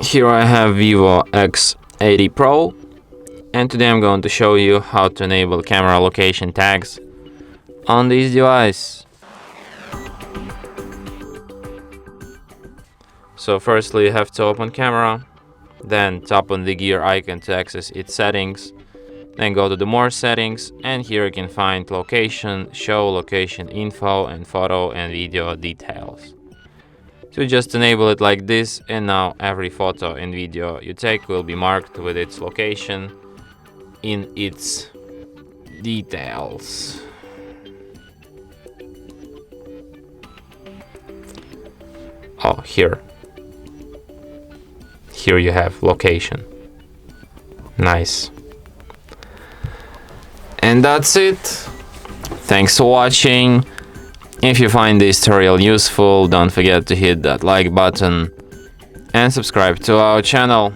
Here I have VIVO X80 Pro, and today I'm going to show you how to enable camera location tags on this device. So firstly you have to open camera, then tap on the gear icon to access its settings, then go to the more settings, and here you can find location, show location info, and photo and video details. So just enable it like this, and now every photo and video you take will be marked with its location in its details. Oh, here you have location. Nice. And that's it. Thanks for watching. If you find this tutorial useful, don't forget to hit that like button and subscribe to our channel.